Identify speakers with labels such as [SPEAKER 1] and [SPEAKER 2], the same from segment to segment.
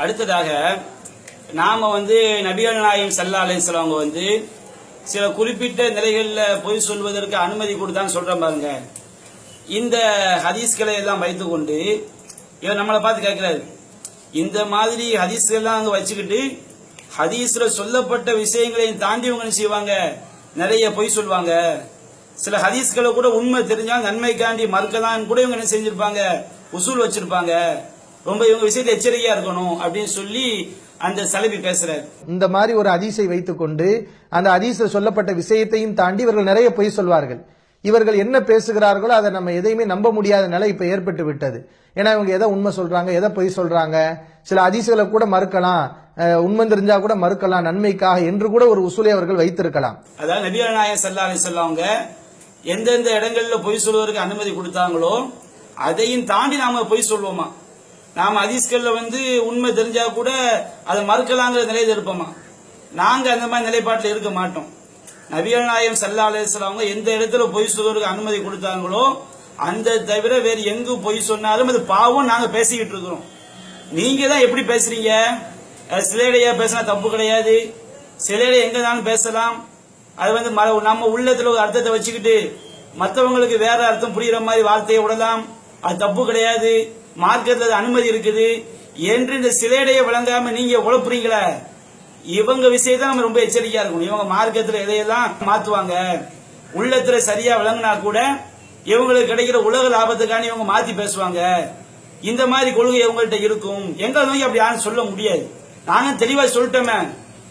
[SPEAKER 1] அடுத்ததாக நாம நபிகள் நாயகம் ஸல்லல்லாஹு அலைஹி வஸல்லம் அவங்க சில குறிப்பிட்ட நிலைகளில் பொய் சொல்வதற்கு அனுமதி கொடுத்தான்னு சொல்றேன் பாருங்க. இந்த ஹதீஸ்களை எல்லாம் வைத்துக்கொண்டு இவர் நம்மளை பார்த்து கேட்கிறாரு, இந்த மாதிரி ஹதீஸ்கள் எல்லாம் அங்க வச்சுக்கிட்டு ஹதீஸ்ல சொல்லப்பட்ட விஷயங்களையும் தாண்டி இவங்க என்ன செய்வாங்க, நிறைய பொய் சொல்லுவாங்க. சில ஹதீஸ்களை கூட உண்மை தெரிஞ்சால் நன்மைக்காண்டி மறுக்கலாம் கூட இவங்க என்ன செஞ்சிருப்பாங்க, உசூல் வச்சிருப்பாங்க. ரொம்ப இவங்க விஷயத்தை எச்சரிக்கையா இருக்கணும் அப்படின்னு சொல்லி அந்த சலபி பேசுறாரு.
[SPEAKER 2] இந்த மாதிரி ஒரு ஹதீஸை வைத்துக்கொண்டு அந்த ஹதீஸ்ல சொல்லப்பட்ட விஷயத்தையும் தாண்டி இவர்கள் நிறைய பொய் சொல்வார்கள். இவர்கள் என்ன பேசுகிறார்களோ அதை நம்ம எதையுமே நம்ப முடியாத நிலை இப்ப ஏற்பட்டு விட்டது. ஏன்னா இவங்க எதை உண்மை சொல்றாங்க, எதை பொய் சொல்றாங்க, சில ஹதீஸ்களை கூட மறுக்கலாம், உண்மை தெரிஞ்சா கூட மறுக்கலாம் நன்மைக்காக என்று கூட ஒரு உசூலை அவர்கள் வைத்திருக்கலாம்.
[SPEAKER 1] அதாவது நபிகள் நாயகம் ஸல்லல்லாஹு அலைஹி வஸல்லம் அவங்க எந்தெந்த இடங்கள்ல பொய் சொல்வதற்கு அனுமதி கொடுத்தாங்களோ அதையும் தாண்டி நாம பொய் சொல்வோமா? நாம ஹதீஸ்கள்ல உண்மை தெரிஞ்சா கூட அதை மறுக்கலாங்கிற நிலையில் இருப்போமா? நாங்க அந்த மாதிரி நிலைப்பாட்டில் இருக்க மாட்டோம். நபிகள் நாயகம் ஸல்லல்லாஹு அலைஹி வஸல்லம் அவங்க எந்த இடத்துல பொய் சொல்வதற்கு அனுமதி கொடுத்தாங்களோ அந்த தவிர வேறு எங்கு பொய் சொன்னாலும் அது பாவம். நாங்க பேசிக்கிட்டு இருக்கிறோம். நீங்க தான் எப்படி பேசுறீங்க? சிலைடையா பேசினா தப்பு கிடையாது, சிலையில எங்க தானும் பேசலாம். அது நம்ம உள்ளத்துல ஒரு அர்த்தத்தை வச்சுக்கிட்டு மற்றவங்களுக்கு வேற அர்த்தம் புரியுற மாதிரி வார்த்தையை விடலாம், அது தப்பு கிடையாது, மார்க்கத்தில் அனுமதி இருக்குது என்று இந்த சிலைடையை வழங்காம நீங்க உழப்புறீங்களே, இவங்க விஷயத்தை நம்ம ரொம்ப எச்சரிக்கையா இருக்கணும். இவங்க மார்க்கத்தில் எதையெல்லாம் மாத்துவாங்க, உள்ளத்துல சரியா விளங்கினா கூட இவங்களுக்கு கிடைக்கிற உலக லாபத்துக்கான இவங்க மாத்தி பேசுவாங்க. இந்த மாதிரி கொள்கை இவங்கள்ட்ட இருக்கும். எங்களை நோக்கி அப்படி யாரும் சொல்ல முடியாது. நாங்க தெளிவா சொல்லிட்டோமே,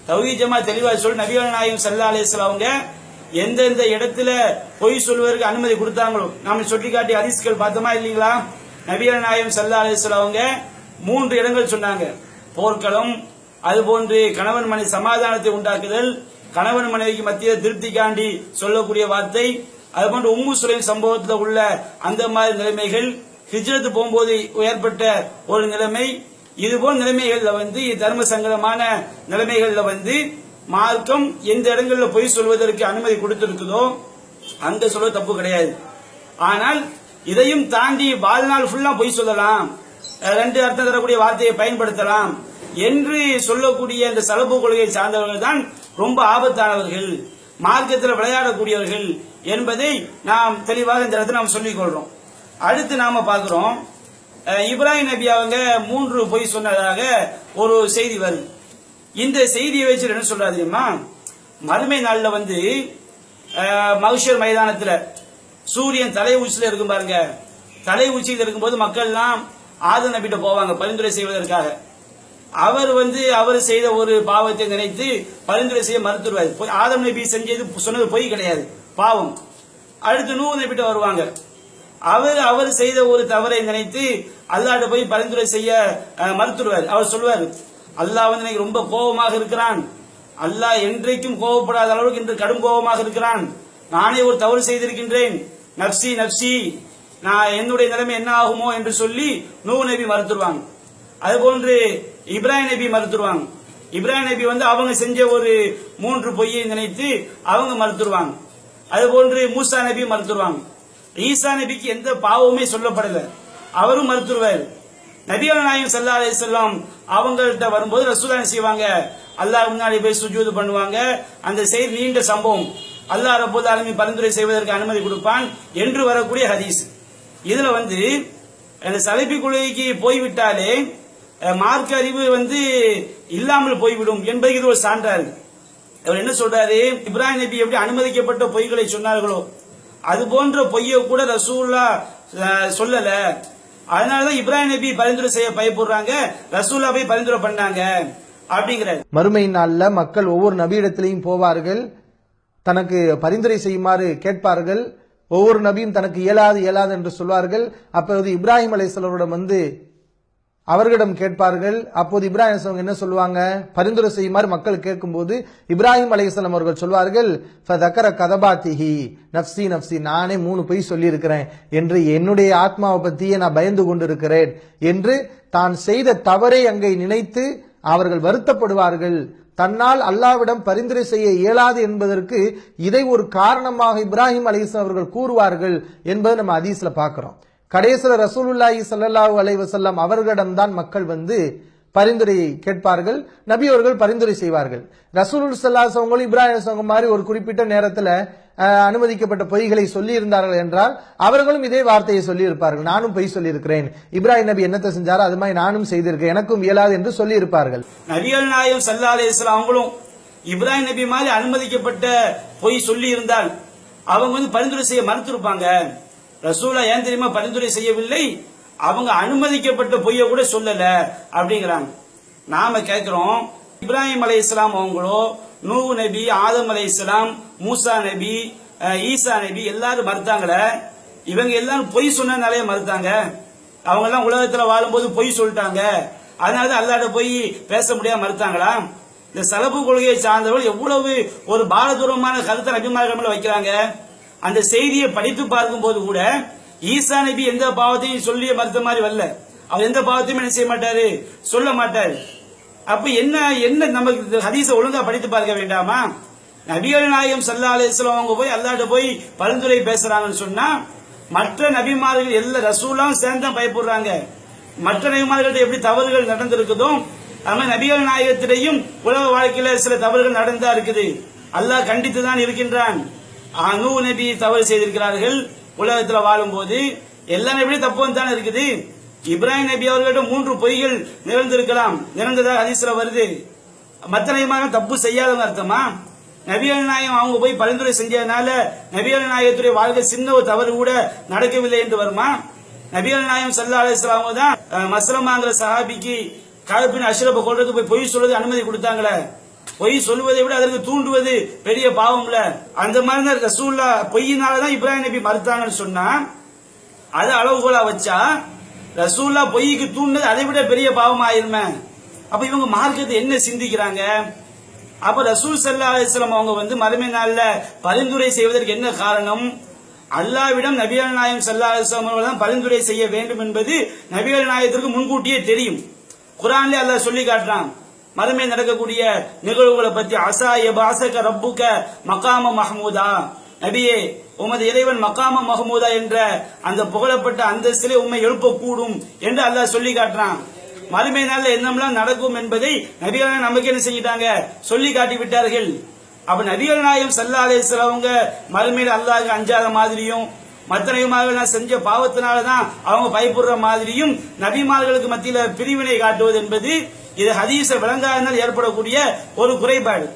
[SPEAKER 1] தௌஹீத் ஜமாத் தெளிவா சொல்லி நபிகள் நாயகம் ஸல்லல்லாஹு அலைஹி வஸல்லம் அவங்க எந்தெந்த இடத்துல பொய் சொல்வதற்கு அனுமதி கொடுத்தாங்களோ நாம சொல்லி காட்டி ஹதீஸ்கள் பார்த்தோமா இல்லீங்களா? நபிகள் நாயகம் ஸல்லல்லாஹு அலைஹி வஸல்லம் அவங்க 3 இடங்கள் சொன்னாங்க. போர்க்களம், அதுபோன்று கணவன் மனைவி சமாதானத்தை உண்டாக்குதல், கணவன் மனைவிக்கு மத்திய திருப்திக்காண்டி சொல்லக்கூடிய வார்த்தை, அதுபோன்று உம்மு சுலைம் சம்பவத்தில் உள்ள அந்த மாதிரி நிலைமைகள், ஹிஜ்ரத் போகும்போது ஏற்பட்ட ஒரு நிலைமை, இதுபோல் நிலைமைகள்ல தர்ம சங்கடமான நிலைமைகள்ல மார்க்கம் எந்த இடங்கள்ல பொய் சொல்வதற்கு அனுமதி கொடுத்திருக்குதோ அங்க சொல்ல தப்பு கிடையாது. ஆனால் இதையும் தாண்டி வாழ்நாள் ஃபுல்லா பொய் சொல்லலாம், 2 அர்த்தம் தரக்கூடிய வார்த்தையை பயன்படுத்தலாம் என்று சொல்லக்கூடிய இந்த சலப்பு கொள்கையை சார்ந்தவர்கள் தான் ரொம்ப ஆபத்தானவர்கள், மார்க்கத்தில் விளையாடக்கூடியவர்கள் என்பதை நாம் தெளிவாக இந்த இடத்துல நாம் சொல்லிக் கொள்றோம். அடுத்து நாம பார்க்கிறோம், இப்ராஹிம் நபி அவங்க 3 பொய் சொன்னதாக ஒரு செய்தி வருது. இந்த செய்தியை வச்சு என்ன சொல்றாரு தெரியுமா? மறுமை நாள்ல மஹ்ஷர் மைதானத்துல சூரியன் தலை உச்சியில இருக்கும் பாருங்க, தலை உச்சியில் இருக்கும்போது மக்கள் எல்லாம் ஆதம் நபிட்ட போவாங்க பரிந்துரை செய்வதற்காக. அவர் அவர் செய்த ஒரு பாவத்தை நினைத்து பரிந்துரை செய்ய மறுத்துருவார். ஆதம் நபி செஞ்சது சொன்னது பொய் கிடையாது, பாவம். அடுத்து நூஹ் நபிட்ட வருவாங்க, அவர் செய்த ஒரு தவறை நினைத்து அல்லாஹ்ட்ட போய் பரிந்துரை செய்ய மறுத்துருவார். அவர் சொல்வார், அல்லாஹ் எனக்கு ரொம்ப கோபமாக இருக்கிறான், அல்லாஹ் என்றைக்கும் கோபப்படாத அளவுக்கு இன்று கடும் கோபமாக இருக்கிறான், நானே ஒரு தவறு செய்திருக்கின்றேன், நப்சி நப்சி, நான் என்னுடைய நிலைமை என்ன ஆகுமோ என்று சொல்லி நூஹ் நபி மறுத்துருவாங்க. அதுபோன்று இப்ராஹிம் நபி மறுத்துருவாங்க. இப்ராஹிம் நபி அவங்க செஞ்ச ஒரு 3 பொய்யை நினைத்து அவங்க மறுத்துருவாங்க. அதுபோன்று மூசா நபி மறுத்துருவாங்க. ஈசா நபிக்கு எந்த பாவமே சொல்லப்படல, அவரும் மறுத்துருவார். நபிகள் நாயகம் ஸல்லல்லாஹு அலைஹி வஸல்லம் அவங்கள்ட்ட வரும்போது ரசூலுல்லாஹ் செய்வாங்க, அல்லாஹ் முன்னாடி போய் சுஜூது பண்ணுவாங்க. அந்த செய்தி நீண்ட சம்பவம், அல்லாஹ் ரப்பல் ஆலமீன் பரிந்துரை செய்வதற்கு அனுமதி கொடுப்பான் என்று வரக்கூடிய ஹதீஸ். இதுல அந்த சலபி கொள்கைக்கு போய்விட்டாலே மார்க்க அறிவு இல்லாமல் போய்விடும் என்பது இது ஒரு சான்றா இருக்கு. அவர் என்ன சொல்றாரு, இப்ராஹிம் நபி எப்படி அனுமதிக்கப்பட்ட பொய்களை சொன்னார்களோ அது போன்ற பொய்யை கூட ரசூலுல்லாஹ் சொல்லல, அதனாலதான் இப்ராஹிம் நபி பரிந்துரை செய்ய பயப்படுறாங்க, ரசூலுல்லாஹ் போய் பரிந்துரை பண்ணாங்க அப்படிங்கிறார்.
[SPEAKER 2] மறுமை நாள்ல மக்கள் ஒவ்வொரு நபியிடத்திலையும் போவார்கள், தனக்கு பரிந்துரை செய்யுமாறு கேட்பார்கள். ஒவ்வொரு நபியும் தனக்கு இயலாது என்று சொல்வார்கள். அப்போது இப்ராஹிம் அலைஹிஸ்ஸலாம் அவர்களிடம் கேட்பார்கள். அப்போது இப்ராஹிம் அலைஹிஸ்ஸலாம் என்ன சொல்லுவாங்க, பரிந்துரை செய்யுமாறு மக்கள் கேட்கும்போது இப்ராஹிம் அலைஹிஸ்ஸலாம் அவர்கள் சொல்வார்கள், ஃபதக்கர கதபாத்திஹி நஃப்சி நஃப்சி, நானே 3 பொய் சொல்லி இருக்கிறேன் என்று, என்னுடைய ஆத்மாவை பற்றியே நான் பயந்து கொண்டிருக்கிறேன் என்று தான் செய்த தவறை அங்கே நினைத்து அவர்கள் வருத்தப்படுவார்கள். தன்னால் அல்லாஹ்விடம் பரிந்துரை செய்ய இயலாது என்பதற்கு இதை ஒரு காரணமாக இப்ராஹிம் அலைஹிஸ்ஸலாம் அவர்கள் கூறுவார்கள் என்பதை நம்ம ஹதீஸ்ல பார்க்கிறோம். கடைசில ரசூலுல்லாஹி ஸல்லல்லாஹு அலைஹி வஸல்லம் அவர்களிடம்தான் மக்கள் பரிந்துரையை கேட்பார்கள், நபி அவர்கள் பரிந்துரை செய்வார்கள். ரசூல் ஸல்லல்லாஹு அலைஹி வஸல்லம் இப்ராஹிம் மாதிரி ஒரு குறிப்பிட்ட நேரத்தில் அனுமதிக்கப்பட்ட பொய்களை சொல்லி இருந்தார்கள் என்றால் அவர்களும் இதே வார்த்தையை சொல்லி இருப்பார்கள். நானும் பொய் சொல்லி இருக்கிறேன், இப்ராஹிம் நபி என்னத்தை செஞ்சாரோ அது மாதிரி நானும் செய்திருக்கேன், எனக்கும் இயலாது என்று சொல்லி இருப்பார்கள்.
[SPEAKER 1] நபிகள் நாயகம் ஸல்லல்லாஹு அலைஹி வஸல்லம் அவங்களும் இப்ராஹிம் நபி மாதிரி அனுமதிக்கப்பட்ட பொய் சொல்லி இருந்தால் அவங்க பரிந்துரை செய்ய மறுத்திருப்பாங்க. ரசூலா ஏன் தெரியுமா பரிந்துரை செய்யவில்லை? அவங்க அனுமதிக்கப்பட்ட பொய்ய கூட சொல்லல அப்படிங்கிறாங்க. நாம கேட்கிறோம், இப்ராஹிம் அலைஹிஸ்ஸலாம் அவங்களோ, நூஹ் நபி, ஆதம் அலைஹிஸ்ஸலாம், மூசா நபி, ஈசா நபி எல்லாரும் மறுத்தாங்களே, இவங்க எல்லாரும் பொய் சொன்னனாலே மறுத்தாங்க. அவங்க எல்லாம் உலகத்துல வாழும்போது பொய் சொல்லிட்டாங்க, அதனாலதான் அல்லாஹ்ட்ட போய் பேச முடியாம மறுத்தாங்களா? இந்த சலபு கொள்கையை சார்ந்தவர்கள் எவ்வளவு ஒரு பாரதூரமான கருத்தை நபிமார்கள் வைக்கிறாங்க. அந்த செய்தியை படித்து பார்க்கும் போது கூட ஈசா நபி எந்த பாவத்தையும் சொல்லி மறுத்த மாதிரி வரல. அவர் எந்த பாவத்தையும் என்ன செய்ய மாட்டாரு, சொல்ல மாட்டாரு. அப்ப என்ன என்ன நமக்கு ஹதீஸை ஒழுங்கா படித்து பார்க்க வேண்டாமா? நபிகள் நாயகம் ஸல்லல்லாஹு அலைஹி வஸல்லம் அவங்க போய் அல்லாஹ்ட்ட போய் பரிந்துரை பேசுறாங்கன்னு சொன்னா மற்ற நபிமார்கள் எல்லா ரசூலும் சேர்ந்து பயப்படுறாங்க. மற்ற நபிமார்கள்ட்ட எப்படி தவறுகள் நடந்திருக்குதோ அது நபிகள் நாயகத்திலையும் உலக வாழ்க்கையில சில தவறுகள் நடந்தா இருக்குது. அல்லாஹ் கண்டித்து தான் இருக்கின்றான். நூஹ் நபி தவறு செய்திருக்கிறார்கள் உலகத்துல வாழும் போது, எல்லா நபியும் தப்பு தான் இருக்குது. இப்ராஹிம் நபி அவர்களிடம் 3 பொய்கள் நிகழ்ந்திருக்கலாம், நிகழ்ந்ததாக ஹதீஸ்ல வருது. மற்ற நபிமார்கள் தப்பு செய்யாதவங்க அர்த்தமா? நபிகள் நாயகம் அவங்க போய் பரிந்துரை செஞ்சதுனால நபிகள் நாயகத்துடைய வாழ்க்கை சின்ன ஒரு தவறு கூட நடக்கவில்லை என்று வருமா? நபிகள் நாயகம் ஸல்லல்லாஹு அலைஹி வஸல்லம் தான் மஸ்லமாங்கிற சஹாபிக்கு கஅப் பின் அஷ்ரஃபை கொல்றதுக்கு போய் பொய் சொல்றது அனுமதி கொடுத்தாங்களே. பொய் சொல்வதை விட அதற்கு தூண்டுவது பெரிய பாவம்ல. அந்த மாதிரி தான் ரசூல்லா பொய்யினாலதான் இப்ராஹிம் நபி மறுத்தாங்கன்னு சொன்னா அது அளவுகோலா வச்சா ரசூல்லா பொய்க்கு தூண்டுறது அதை விட பெரிய பாவம் ஆயிருமே. அப்ப இவங்க மார்க்கத்தை என்ன சிந்திக்கிறாங்க? அப்ப ரசூல் ஸல்லல்லாஹு அலைஹி வஸல்லம் அவங்க மறுமை நாள்ல பரிந்துரை செய்வதற்கு என்ன காரணம்? அல்லாஹ்விடம் நபிகள் நாயகம் ஸல்லல்லாஹு அலைஹி வஸல்லம் அவர்கள் தான் பரிந்துரை செய்ய வேண்டும் என்பது நபிகள் நாயகத்திற்கு முன்கூட்டியே தெரியும். குர்ஆன்ல அல்லாஹ் சொல்லி காட்டுறான் மறுமை நடக்கக்கூடிய நிகழ்வுகளை பற்றி. அஸா யபஅஸக ரப்புக மகாம மஹ்மூதா, நபியே உமது இறைவன் மகாம மஹ்மூதா என்ற அந்த புகழப்பட்ட அந்தஸ்திலே உம்மை எழுப்பக்கூடும் என்று அல்லாஹ் சொல்லி காட்டுறான். மறுமை நாள்ல என்னெல்லாம் நடக்கும் என்பதை நபிகள் நமக்கு என்ன செஞ்சிட்டாங்க, சொல்லி காட்டி விட்டார்கள். அப்ப நபிகள் நாயகம் ஸல்லல்லாஹு அலைஹி வஸல்லம் அவங்க மறுமையில அல்லாஹ்க்கு அஞ்சாத மாதிரியும் மற்ற நபிமார்கள் செஞ்ச பாவத்தினாலதான் அவங்க பயப்படுற மாதிரியும் நபிமார்களுக்கு மத்தியில பிரிவினை காட்டுவது என்பது இது ஹதீஸை விளங்காதனால் ஏற்படக்கூடிய ஒரு குறைபாடு.